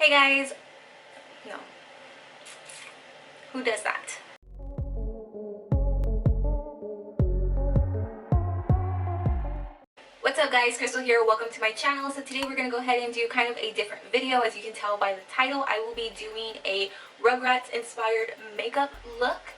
Hey guys! No. Who does that? What's up guys, Krystal here. Welcome to my channel. So today we're going to go ahead and do kind of a different video. As you can tell by the title, I will be doing a Rugrats inspired makeup look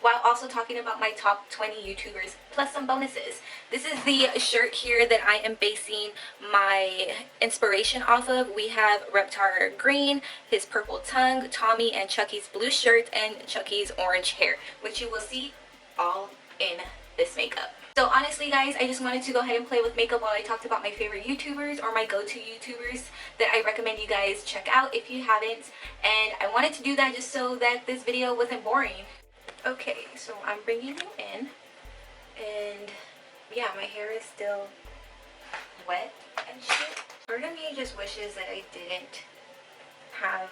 while also talking about my top 20 YouTubers plus some bonuses. This is the shirt here that I am basing my inspiration off of. We have Reptar Green, his purple tongue, Tommy and Chucky's blue shirt, and Chucky's orange hair, which you will see all in this makeup. So honestly guys, I just wanted to go ahead and play with makeup while I talked about my favorite YouTubers or my go-to YouTubers that I recommend you guys check out if you haven't. And I wanted to do that just so that this video wasn't boring. Okay, so I'm bringing you in, and yeah, my hair is still wet and shit. Part of me just wishes that I didn't have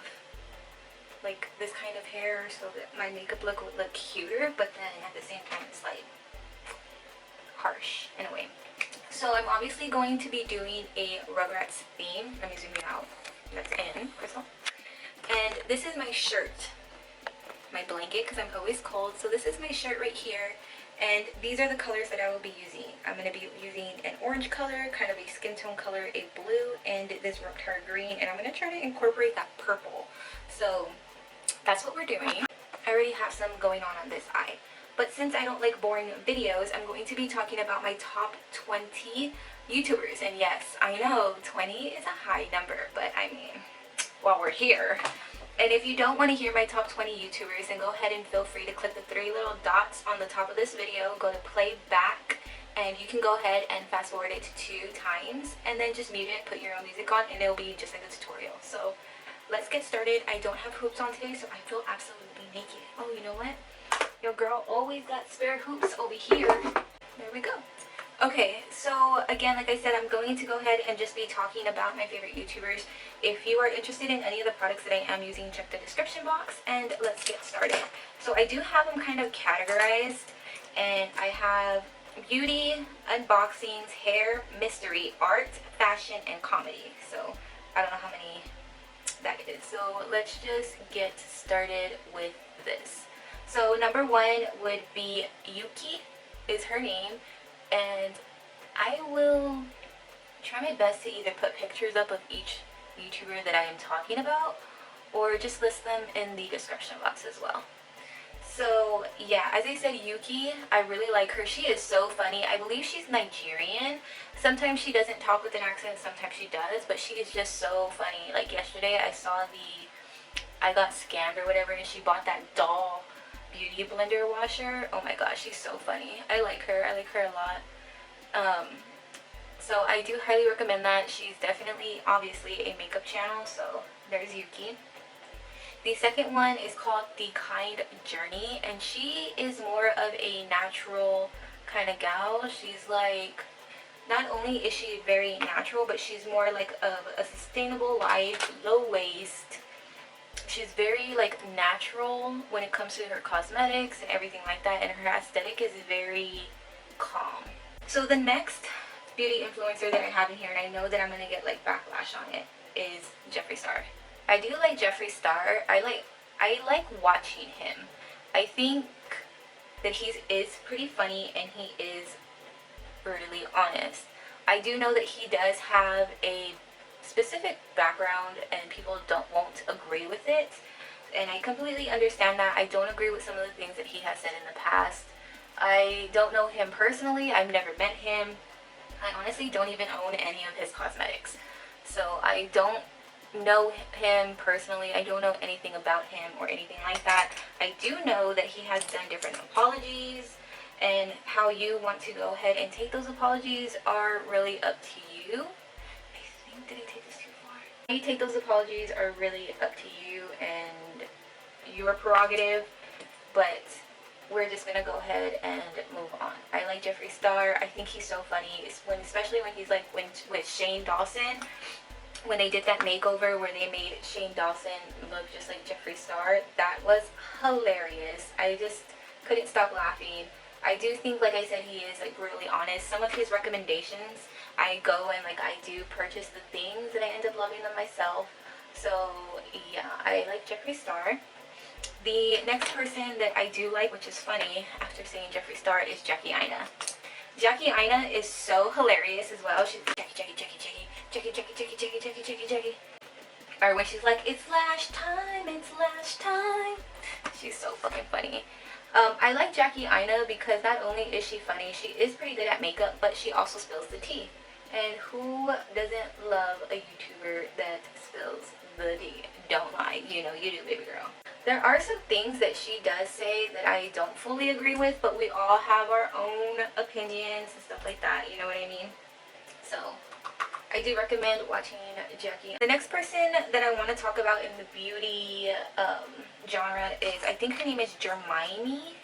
like this kind of hair so that my makeup look would look cuter, but then at the same time it's like harsh in a way. So I'm obviously going to be doing a Rugrats theme. Let me zoom you out. That's in, Krystal. And this is my shirt. My blanket, because I'm always cold. So this is my shirt right here, and these are the colors that I will be using. I'm going to be using an orange color, kind of a skin tone color, a blue, and this Reptar Green, and I'm going to try to incorporate that purple. So that's what we're doing. I already have some going on this eye, but since I don't like boring videos, I'm going to be talking about my top 20 YouTubers. And yes, I know 20 is a high number, but I mean, while we're here. And if you don't want to hear my top 20 YouTubers, then go ahead and feel free to click the 3 little dots on the top of this video, go to play back, and you can go ahead and fast forward it to 2 times, and then just mute it, put your own music on, and it'll be just like a tutorial. So let's get started. I don't have hoops on today, so I feel absolutely naked. Oh, you know what? Your girl always got spare hoops over here. There we go. Okay, so again, like I said, I'm going to go ahead and just be talking about my favorite YouTubers. If you are interested in any of the products that I am using, check the description box, and let's get started. So I do have them kind of categorized, and I have beauty, unboxings, hair, mystery, art, fashion, and comedy. So I don't know how many that is. So let's just get started with this. So number 1 would be Youkeyy, is her name. And I will try my best to either put pictures up of each YouTuber that I am talking about, or just list them in the description box as well. So yeah, as I said, Youkeyy, I really like her. She is so funny. I believe she's Nigerian. Sometimes she doesn't talk with an accent, sometimes she does, but she is just so funny. Like yesterday I saw I got scammed or whatever, and she bought that doll beauty blender washer. Oh my gosh, she's so funny. I like her a lot. So I do highly recommend that. She's definitely obviously a makeup channel, so there's Youkeyy. The second one is called The Kind Journey, and she is more of a natural kind of gal. She's like, not only is she very natural, but she's more like a sustainable life, low waste. She's very like natural when it comes to her cosmetics and everything like that, and her aesthetic is very calm. So the next beauty influencer that I have in here, and I know that I'm gonna get like backlash on it, is Jeffree Star. I do like Jeffree Star. I like watching him. I think that he is pretty funny and he is brutally honest. I do know that he does have a specific background and people won't agree with it, and I completely understand that. I don't agree with some of the things that he has said in the past. I don't know him personally. I've never met him. I honestly don't even own any of his cosmetics, so I don't know him personally. I don't know anything about him or anything like that. I do know that he has done different apologies, and how you want to go ahead and take those apologies are really up to you. Did I take this too far? How you take those apologies are really up to you and your prerogative, but we're just gonna go ahead and move on. I like Jeffree Star. I think he's so funny, especially when he's like with Shane Dawson, when they did that makeover where they made Shane Dawson look just like Jeffree Star. That was hilarious. I just couldn't stop laughing. I do think, like I said, he is like brutally honest. Some of his recommendations, I go and like I do purchase the things and I end up loving them myself. So yeah, I like Jeffree Star. The next person that I do like, which is funny after saying Jeffree Star, is Aina. Aina is so hilarious as well. She's Jackie. Or when she's like, it's lash time, it's lash time. She's so fucking funny. I like Aina because not only is she funny, she is pretty good at makeup, but she also spills the tea. And who doesn't love a YouTuber that spills the tea? Don't lie, you know you do, baby girl. There are some things that she does say that I don't fully agree with, but we all have our own opinions and stuff like that, you know what I mean? So I do recommend watching Jackie. The next person that I want to talk about in the beauty genre is, I think her name is Gemary.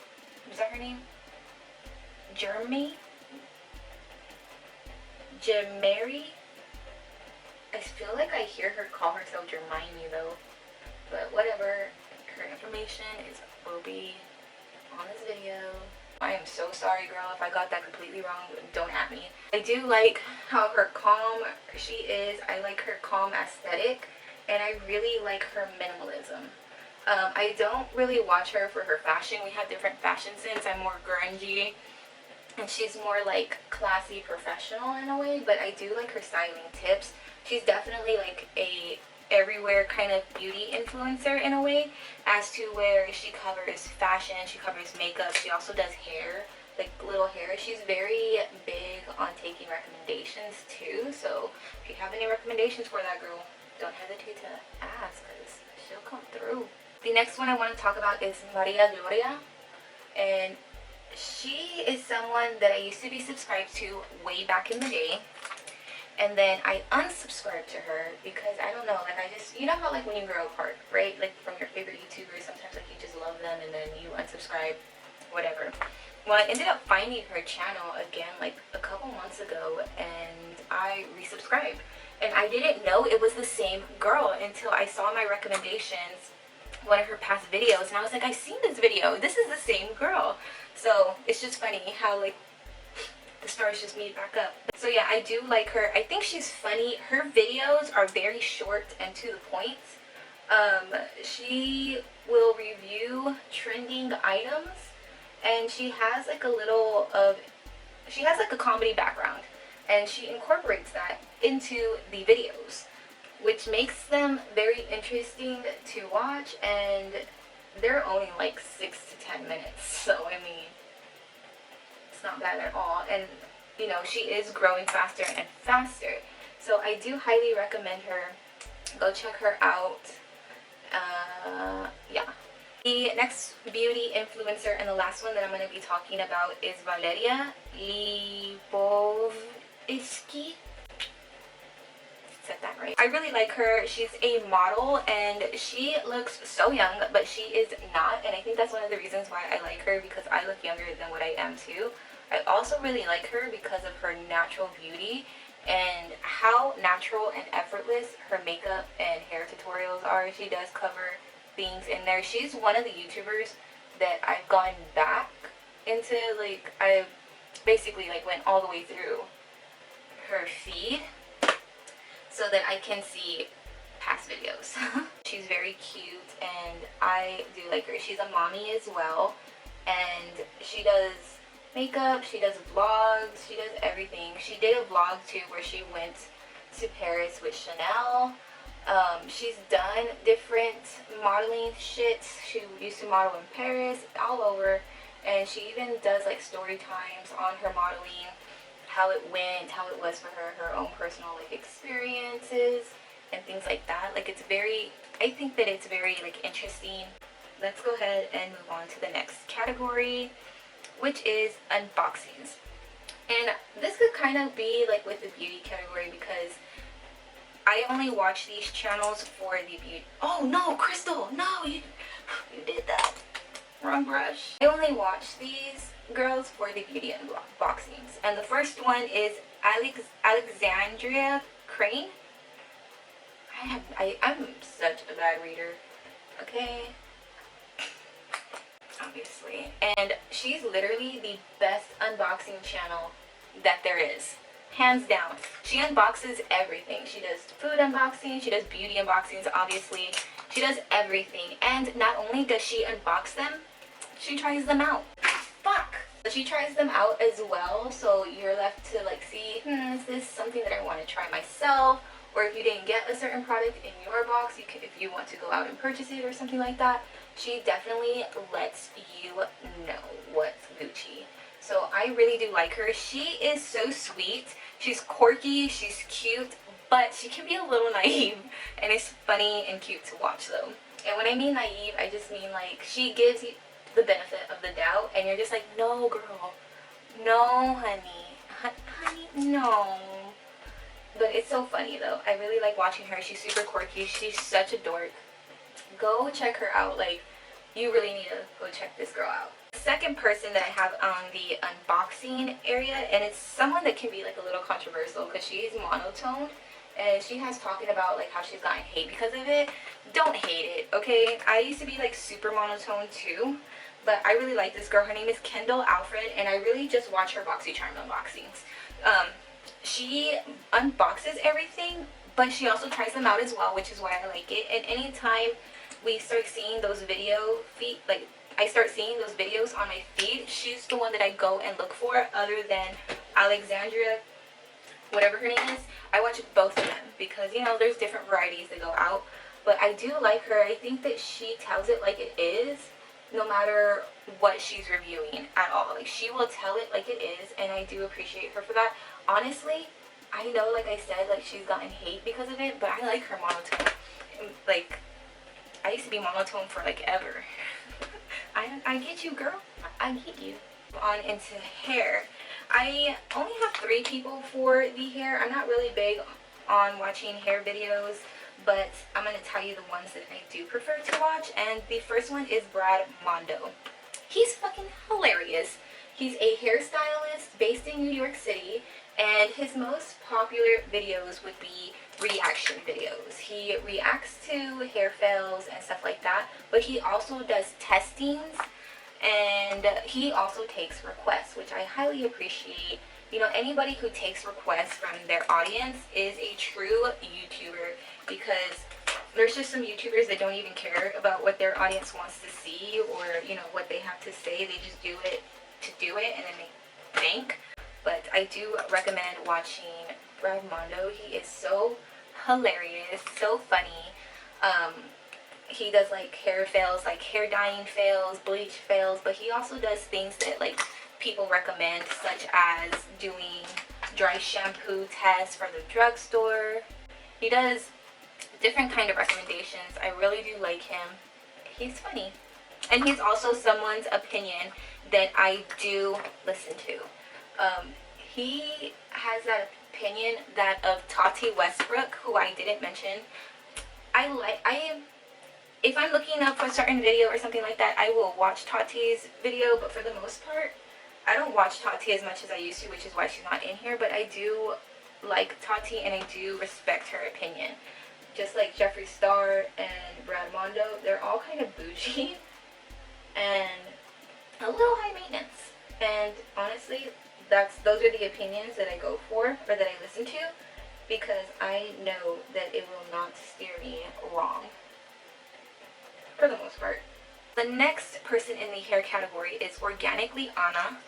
Is that her name? Gemary? I feel like I hear her call herself Hermione though. But whatever, her information will be on this video. I am so sorry, girl, if I got that completely wrong. Don't at me. I do like how her calm she is. I like her calm aesthetic, and I really like her minimalism. I don't really watch her for her fashion. We have different fashion sense. I'm more grungy, and she's more like classy professional in a way, but I do like her styling tips. She's definitely like a everywhere kind of beauty influencer in a way, as to where she covers fashion, she covers makeup, she also does hair, like little hair. She's very big on taking recommendations too, so if you have any recommendations for that girl, don't hesitate to ask because she'll come through. The next one I want to talk about is Valeria Lipovetsky, and she is someone that I used to be subscribed to way back in the day. And then I unsubscribed to her because I don't know, like I just, you know how like when you grow apart, right? Like from your favorite YouTubers, sometimes like you just love them and then you unsubscribe, whatever. Well, I ended up finding her channel again like a couple months ago and I resubscribed. And I didn't know it was the same girl until I saw my recommendations, one of her past videos, and I was like, I've seen this video. This is the same girl. So it's just funny how like the stars just meet back up. So yeah, I do like her. I think she's funny. Her videos are very short and to the point. She will review trending items, and she has like a comedy background, and she incorporates that into the videos, which makes them very interesting to watch, and they're only like 6 to 10 minutes. So I mean, it's not bad at all, and you know, she is growing faster and faster, so I do highly recommend her. Go check her out. Yeah. The next beauty influencer and the last one that I'm going to be talking about is Valeria Lipovetsky. Said that right. I really like her. She's a model and she looks so young, but she is not, and I think that's one of the reasons why I like her, because I look younger than what I am too. I also really like her because of her natural beauty and how natural and effortless her makeup and hair tutorials are. She does cover things in there. She's one of the YouTubers that I've gone back into, like I basically like went all the way through her feed so that I can see past videos. She's very cute and I do like her. She's a mommy as well, and she does makeup, she does vlogs, she does everything. She did a vlog too where she went to Paris with Chanel. She's done different modeling shits. She used to model in Paris, all over, and she even does like story times on her modeling, how it went, how it was for her, her own personal like experiences and things like that. Like it's very, I think that it's very like interesting. Let's go ahead and move on to the next category, which is unboxings. And this could kind of be like with the beauty category because I only watch these channels for the beauty. Oh no, Krystal, no, you did that. Wrong brush. I only watch these girls for the beauty unboxings. And the first one is Alexandriacryan. I'm such a bad reader. Okay. Obviously. And she's literally the best unboxing channel that there is. Hands down. She unboxes everything. She does food unboxing, she does beauty unboxings, obviously. She does everything, and not only does she unbox them, she tries them out. Fuck! She tries them out as well, so you're left to like see, is this something that I want to try myself? Or if you didn't get a certain product in your box, you can, if you want to go out and purchase it or something like that, she definitely lets you know what's Gucci. So I really do like her. She is so sweet. She's quirky, she's cute, but she can be a little naive, and it's funny and cute to watch though. And when I mean naive, I just mean like she gives you the benefit of the doubt, and you're just like, no girl, no honey, honey, no. But it's so funny though. I really like watching her. She's super quirky. She's such a dork. Go check her out. Like, you really need to go check this girl out. Second person that I have on the unboxing area, and it's someone that can be like a little controversial because she's monotone, and she has talking about like how she's gotten hate because of it. Don't hate it, okay? I used to be like super monotone too, but I really like this girl. Her name is Kendall Alfred, and I really just watch her BoxyCharm unboxings. She unboxes everything, but she also tries them out as well, which is why I like it. And anytime we start seeing those I start seeing those videos on my feed, she's the one that I go and look for, other than Alexandria, whatever her name is. I watch both of them because, you know, there's different varieties that go out. But I do like her. I think that she tells it like it is, no matter what she's reviewing at all. Like, she will tell it like it is, and I do appreciate her for that. Honestly, I know, like I said, like she's gotten hate because of it, but I like her monotone. Like, I used to be monotone for like ever. I get you, girl. I get you. On into hair. I only have 3 people for the hair. I'm not really big on watching hair videos, but I'm going to tell you the ones that I do prefer to watch. And the first one is Mondo. He's fucking hilarious. He's a hairstylist based in New York City, and his most popular videos would be reaction videos. He reacts to hair fails and stuff like that, but he also does testings, and he also takes requests, which I highly appreciate. You know, anybody who takes requests from their audience is a true YouTuber, because there's just some YouTubers that don't even care about what their audience wants to see, or, you know, what they have to say. They just do it to do it, and then they think. But I do recommend watching Mondo. He is so hilarious, so funny. He does like hair fails, like hair dyeing fails, bleach fails, but he also does things that like people recommend, such as doing dry shampoo tests for the drugstore. He does different kind of recommendations. I really do like him. He's funny, and he's also someone's opinion that I do listen to. He has that opinion, that of Tati Westbrook, who I didn't mention. If I'm looking up for a certain video or something like that, I will watch Tati's video, but for the most part, I don't watch Tati as much as I used to, which is why she's not in here. But I do like Tati, and I do respect her opinion. Just like Jeffree Starr and Mondo, they're all kind of bougie and a little high maintenance. And honestly, those are the opinions that I go for, or that I listen to, because I know that it will not steer me wrong, for the most part. The next person in the hair category is Organically Aina,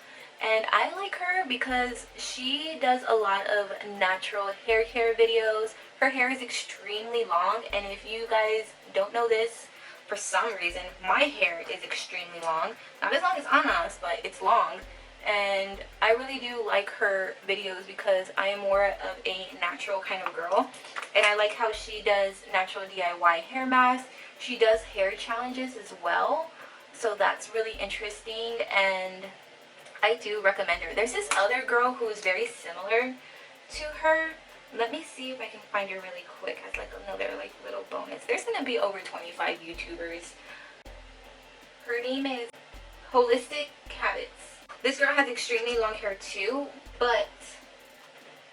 and I like her because she does a lot of natural hair care videos. Her hair is extremely long, and if you guys don't know this, for some reason, my hair is extremely long. Not as long as Aina's, but it's long. And I really do like her videos because I am more of a natural kind of girl. And I like how she does natural DIY hair masks. She does hair challenges as well. So that's really interesting, and I do recommend her. There's this other girl who is very similar to her. Let me see if I can find her really quick as like another like little bonus. There's gonna be over 25 YouTubers. Her name is Holistic Habits. This girl has extremely long hair too, but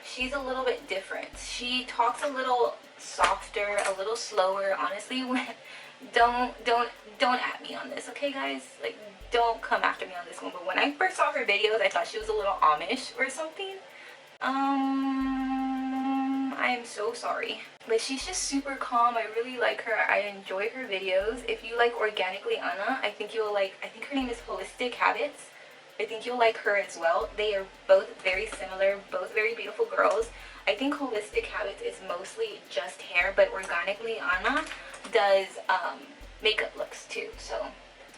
she's a little bit different. She talks a little softer, a little slower. Honestly, don't at me on this, okay guys? Like, don't come after me on this one. But when I first saw her videos, I thought she was a little Amish or something. I am so sorry. but she's just super calm. I really like her. I enjoy her videos. If you like Organically Aina, I think you'll like, I think her name is Holistic Habits. I think you'll like her as well. They are both very similar, both very beautiful girls. I think Holistic Habits is mostly just hair, but Organically Aina does makeup looks too. So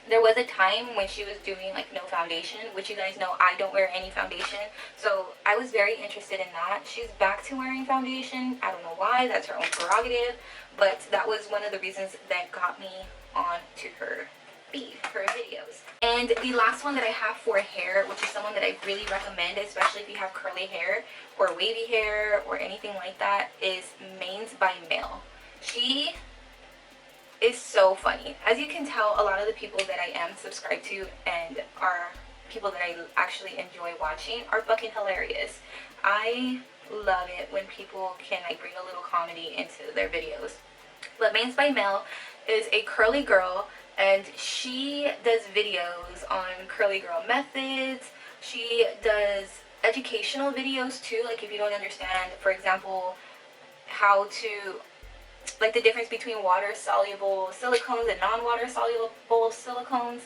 there was a time when she was doing like no foundation, which you guys know I don't wear any foundation. So I was very interested in that. She's back to wearing foundation. I don't know why, that's her own prerogative. But that was one of the reasons that got me on to her feed, her videos. And the last one that I have for hair, which is someone that I really recommend, especially if you have curly hair or wavy hair or anything like that, is Mains by Male. She is so funny. As you can tell, a lot of the people that I am subscribed to and are people that I actually enjoy watching are fucking hilarious. I love it when people can like bring a little comedy into their videos. But Mains by Male is a curly girl, and she does videos on curly girl methods. She does educational videos too, like if you don't understand, for example, how to, like the difference between water soluble silicones and non-water soluble silicones.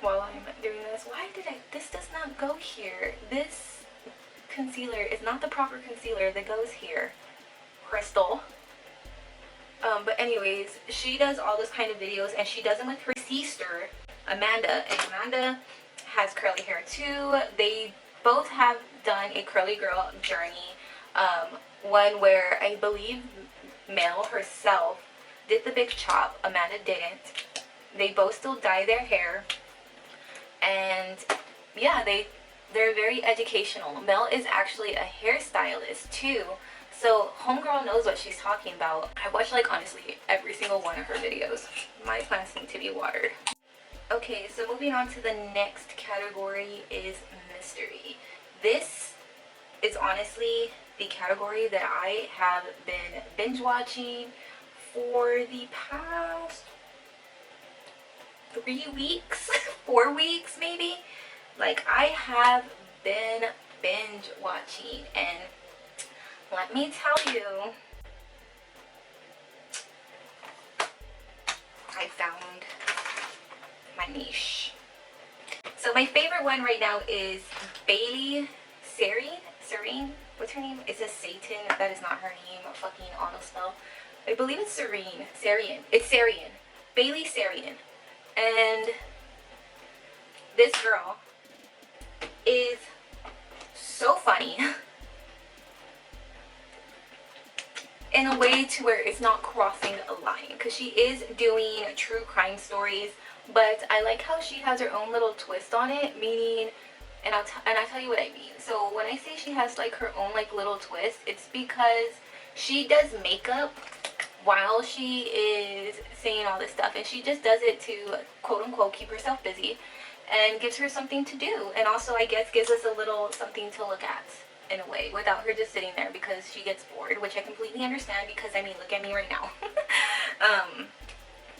While I'm doing this, why did this does not go here. This concealer is not the proper concealer that goes here. Krystal. But anyways, she does all this kind of videos, and she does them with her sister, Amanda. And Amanda has curly hair too. They both have done a curly girl journey. One where I believe Mel herself did the big chop. Amanda didn't. They both still dye their hair. And yeah, they're very educational. Mel is actually a hairstylist too. So homegirl knows what she's talking about. I watch like honestly every single one of her videos. My plants need to be watered. Okay, so moving on to the next category is mystery. This is honestly the category that I have been binge watching for the past 3 weeks, 4 weeks maybe. Like I have been binge watching, and let me tell you, I found my niche. So my favorite one right now is Bailey Serene. What's her name? It says Satan. That is not her name. A fucking auto spell. I believe it's Sarian. It's Sarian. Bailey Sarian. And this girl is so funny. In a way to where it's not crossing a line, because she is doing true crime stories, but I like how she has her own little twist on it, meaning, and I'll tell you what I mean. So when I say she has like her own like little twist, it's because she does makeup while she is saying all this stuff, and she just does it to quote unquote keep herself busy and gives her something to do, and also I guess gives us a little something to look at in a way, without her just sitting there because she gets bored, which I completely understand, because I mean, look at me right now.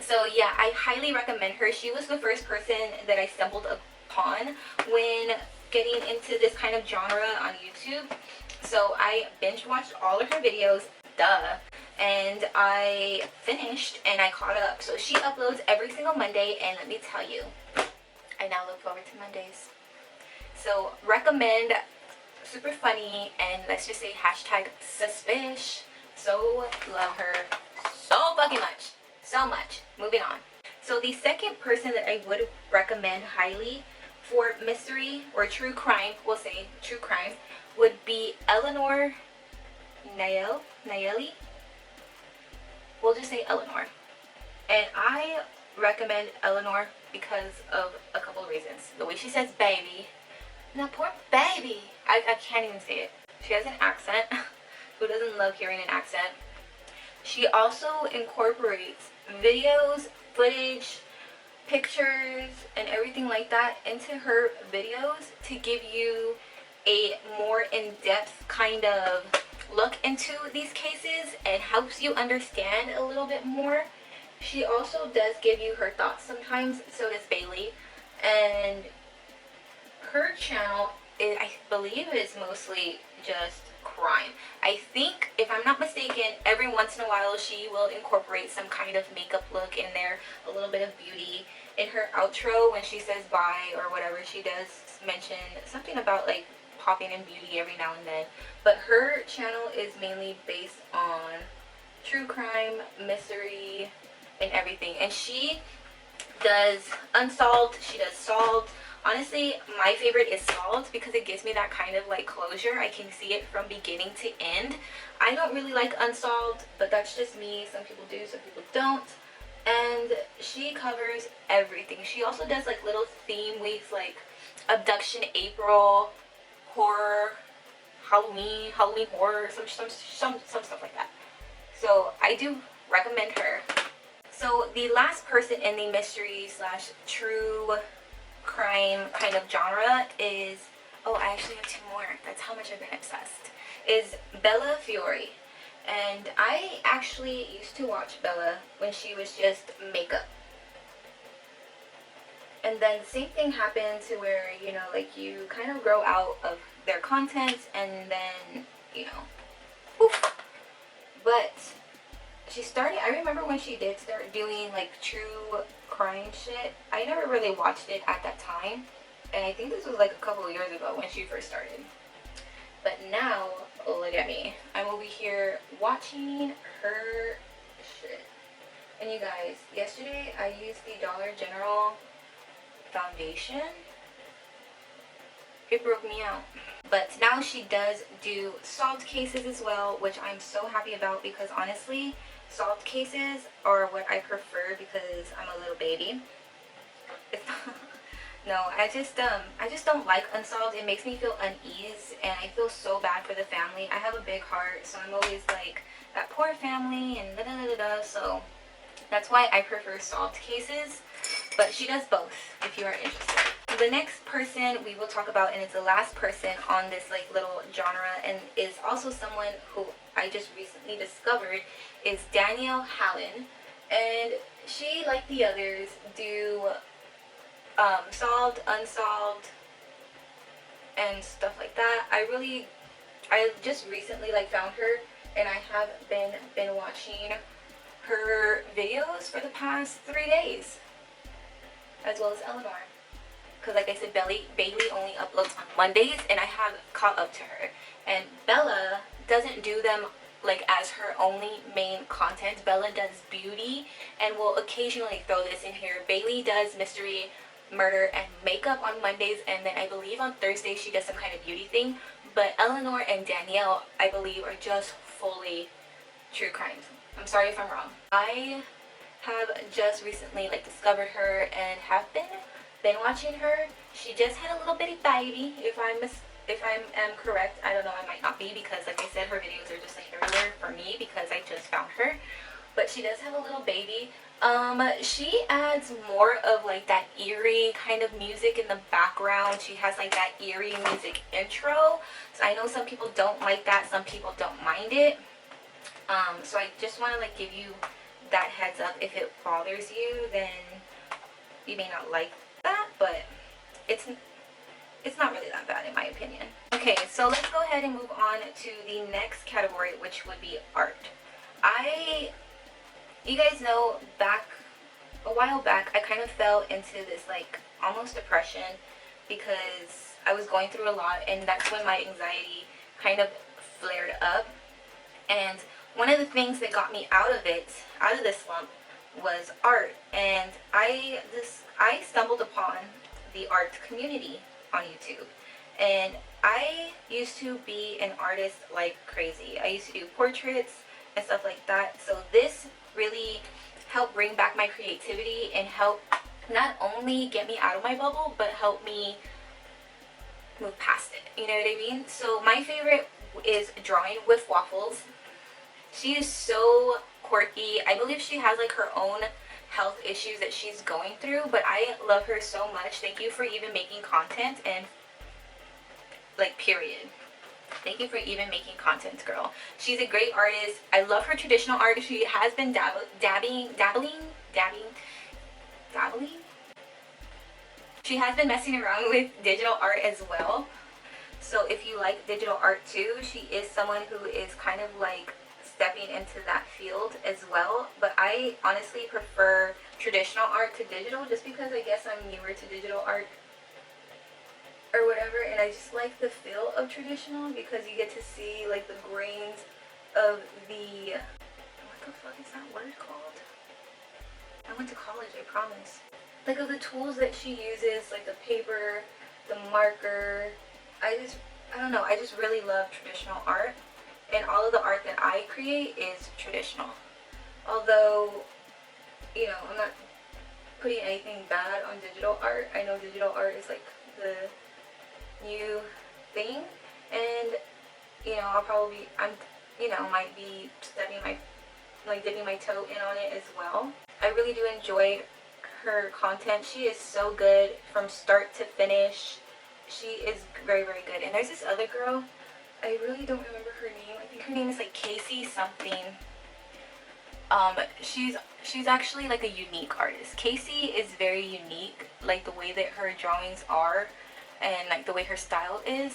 So yeah, I highly recommend her. She was the first person that I stumbled upon when getting into this kind of genre on YouTube. So I binge watched all of her videos, and I finished and I caught up. So she uploads every single Monday, and let me tell you, I now look forward to Mondays. So recommend. Super funny, and let's just say hashtag suspish. So love her so fucking much. So much. Moving on. So the second person that I would recommend highly for mystery or true crime, we'll say true crime, would be Eleanor Nayeli. We'll just say Eleanor. And I recommend Eleanor because of a couple of reasons. The way she says baby. That poor baby. I can't even say it. She has an accent. Who doesn't love hearing an accent? She also incorporates videos, footage, pictures, and everything like that into her videos to give you a more in-depth kind of look into these cases and helps you understand a little bit more. She also does give you her thoughts sometimes, so does Bailey. And her channel, I believe, is mostly just crime. I think, if I'm not mistaken, every once in a while she will incorporate some kind of makeup look in there, a little bit of beauty. In her outro, when she says bye or whatever, she does mention something about like popping in beauty every now and then. But her channel is mainly based on true crime, mystery, and everything. And she does unsolved, she does solved. Honestly, my favorite is solved because it gives me that kind of like closure. I can see it from beginning to end. I don't really like unsolved, but that's just me. Some people do, some people don't. And she covers everything. She also does like little theme weeks like abduction April, horror, Halloween horror, some stuff like that. So I do recommend her. So the last person in the mystery slash true crime kind of genre is, oh, I actually have two more. That's how much I've been obsessed. Is Bella Fiore. And I actually used to watch Bella when she was just makeup. And then the same thing happened to where, you know, like you kind of grow out of their content and then, you know, poof. But she started, I remember when she did start doing like true crime shit, I never really watched it at that time. And I think this was like a couple of years ago when she first started. But now, look at me. I'm over here watching her shit. And you guys, yesterday I used the Dollar General foundation. It broke me out. But now she does do solved cases as well, which I'm so happy about because honestly, solved cases are what I prefer because I'm a little baby. No, I just don't like unsolved. It makes me feel unease and I feel so bad for the family. I have a big heart, so I'm always like, that poor family and da da da da. So that's why I prefer solved cases. But she does both if you are interested. The next person we will talk about, and it's the last person on this like little genre and is also someone who I just recently discovered, is Danielle Helen. And she, like the others, do solved, unsolved, and stuff like that. I just recently like found her and I have been watching her videos for the past 3 days, as well as Eleanor. Because like I said, Bailey only uploads on Mondays and I have caught up to her. And Bella doesn't do them like as her only main content. Bella does beauty and will occasionally throw this in here. Bailey does mystery, murder, and makeup on Mondays, and then I believe on Thursdays she does some kind of beauty thing. But Eleanor and Danielle, I believe, are just fully true crimes. I'm sorry if I'm wrong. I have just recently like discovered her and have been watching her. She just had a little bitty baby, if I am correct. I don't know, I might not be, because like I said, her videos are just like everywhere for me because I just found her. But she does have a little baby. She adds more of like that eerie kind of music in the background. She has like that eerie music intro. So I know some people don't like that, some people don't mind it. So I just want to like give you that heads up. If it bothers you, then you may not like that, but it's not really that bad in my opinion. Okay, so let's go ahead and move on to the next category, which would be art. You guys know, a while back, I kind of fell into this like almost depression because I was going through a lot, and that's when my anxiety kind of flared up. And one of the things that got me out of this slump, was art. And I stumbled upon the art community on YouTube. And I used to be an artist like crazy. I used to do portraits and stuff like that. So this really helped bring back my creativity and help not only get me out of my bubble, but help me move past it. You know what I mean? So my favorite is drawing with waffles. She is so quirky. I believe she has like her own health issues that she's going through, but I love her so much. Thank you for even making content, and like period. Thank you for even making content, girl. She's a great artist. I love her traditional art. She has been dabbling. She has been messing around with digital art as well. So if you like digital art too, she is someone who is kind of like stepping into that field as well. But I honestly prefer traditional art to digital, just because I guess I'm newer to digital art or whatever, and I just like the feel of traditional because you get to see like the grains of the, what the fuck is that word called? I went to college, I promise. Like of the tools that she uses, like the paper, the marker. I don't know, I just really love traditional art, and all of the art that I create is traditional. Although, you know, I'm not putting anything bad on digital art. I know digital art is like the new thing, and you know, might be dipping my toe in on it as well. I really do enjoy her content. She is so good from start to finish. She is very, very good. And there's this other girl, I really don't remember her name. I think her name is like Casey something. She's actually like a unique artist. Casey is very unique, like the way that her drawings are and like the way her style is,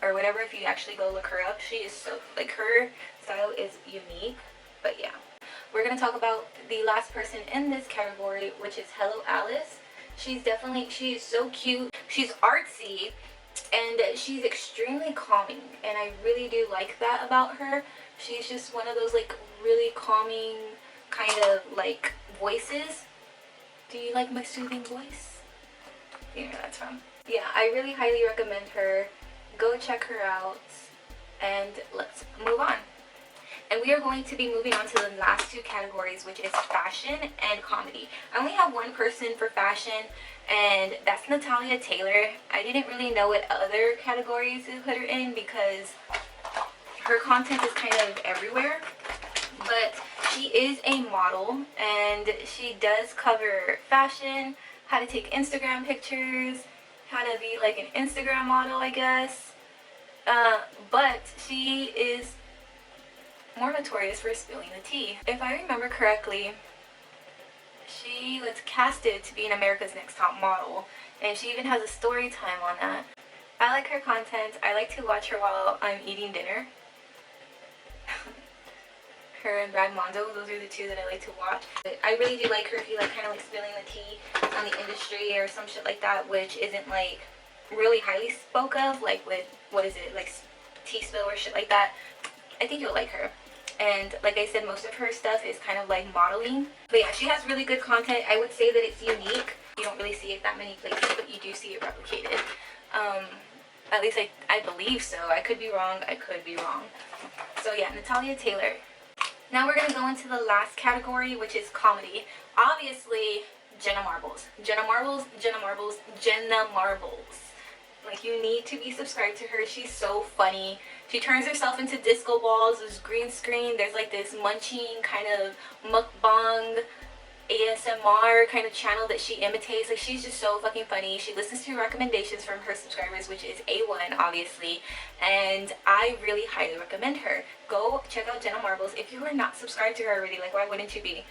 or whatever. If you actually go look her up, she is so, like, her style is unique. But yeah, we're gonna talk about the last person in this category, which is Hello Alice. She is so cute, she's artsy, and she's extremely calming, and I really do like that about her. She's just one of those like really calming kind of like voices. Do you like my soothing voice? Do you know where that's from? Yeah, I really highly recommend her. Go check her out, and let's move on. And we are going to be moving on to the last two categories, which is fashion and comedy. I only have one person for fashion, and that's Natalya Taylor. I didn't really know what other categories to put her in because her content is kind of everywhere. But she is a model, and she does cover fashion, how to take Instagram pictures, how to be like an Instagram model, I guess. But she is more notorious for spilling the tea. If I remember correctly, she was casted to be an America's Next Top Model, and she even has a story time on that. I like her content. I like to watch her while I'm eating dinner. Her and Mondo, those are the two that I like to watch. I really do like her if you like kind of like spilling the tea on the industry or some shit like that, which isn't like really highly spoke of, like with, what is it, like tea spill or shit like that. I think you'll like her. And like I said, most of her stuff is kind of like modeling. But yeah, she has really good content. I would say that it's unique. You don't really see it that many places, but you do see it replicated. At least I believe so. I could be wrong. I could be wrong. So yeah, Natalya Taylor. Now we're going to go into the last category, which is comedy. Obviously, Jenna Marbles. Jenna Marbles, Jenna Marbles, Jenna Marbles. Like, you need to be subscribed to her. She's so funny. She turns herself into disco balls. There's green screen. There's like this munching kind of mukbang ASMR kind of channel that she imitates. Like, she's just so fucking funny. She listens to recommendations from her subscribers, which is A1, obviously, and I really highly recommend her. Go check out Jenna Marbles if you are not subscribed to her already. Like, why wouldn't you be?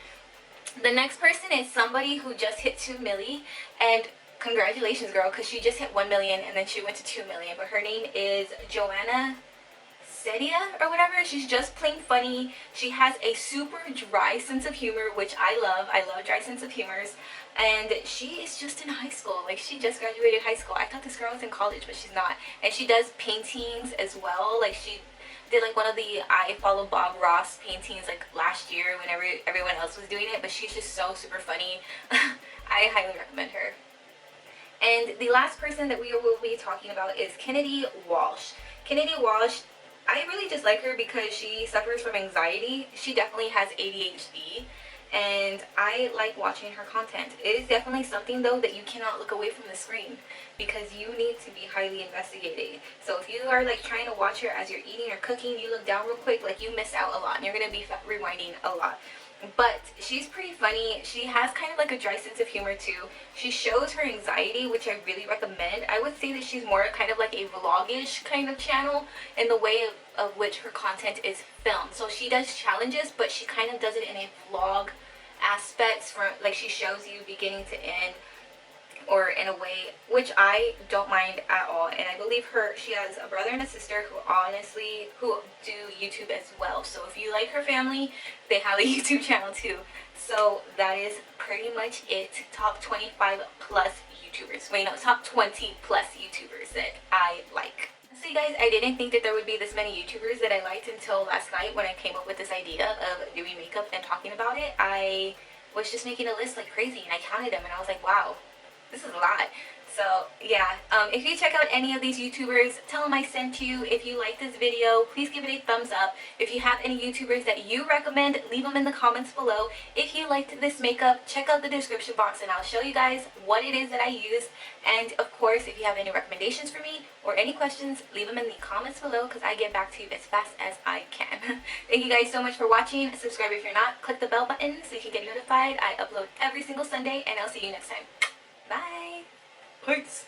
The next person is somebody who just hit 2 million, and congratulations, girl, because she just hit 1 million and then she went to 2 million. But her name is Joanna or whatever. She's just plain funny. She has a super dry sense of humor, which I love. I love dry sense of humors. And she is just in high school. Like, she just graduated high school. I thought this girl was in college, but she's not. And she does paintings as well. Like, she did like one of the I Follow Bob Ross paintings like last year whenever everyone else was doing it. But she's just so super funny. I highly recommend her. And the last person that we will be talking about is Kennedy Walsh. Kennedy Walsh, I really just like her because she suffers from anxiety. She definitely has ADHD, and I like watching her content. It is definitely something, though, that you cannot look away from the screen because you need to be highly investigating. So if you are like trying to watch her as you're eating or cooking, you look down real quick, like, you miss out a lot, and you're gonna be rewinding a lot. But she's pretty funny. She has kind of like a dry sense of humor too. She shows her anxiety, which I really recommend. I would say that she's more kind of like a vlog-ish kind of channel in the way of which her content is filmed. So she does challenges, but she kind of does it in a vlog aspect, from like she shows you beginning to end or in a way which I don't mind at all. And I believe she has a brother and a sister who do YouTube as well. So if you like her family, they have a YouTube channel too. So that is pretty much it. Top 25 plus YouTubers. Wait, no, top 20 plus YouTubers that I like. So you guys, I didn't think that there would be this many YouTubers that I liked until last night when I came up with this idea of doing makeup and talking about it. I was just making a list like crazy and I counted them and I was like, wow, this is a lot. So yeah, if you check out any of these YouTubers, tell them I sent you. If you like this video, please give it a thumbs up. If you have any YouTubers that you recommend, leave them in the comments below. If you liked this makeup, check out the description box and I'll show you guys what it is that I use. And of course, if you have any recommendations for me or any questions, leave them in the comments below because I get back to you as fast as I can. Thank you guys so much for watching. Subscribe if you're not. Click the bell button so you can get notified. I upload every single Sunday and I'll see you next time. Bye! Peace.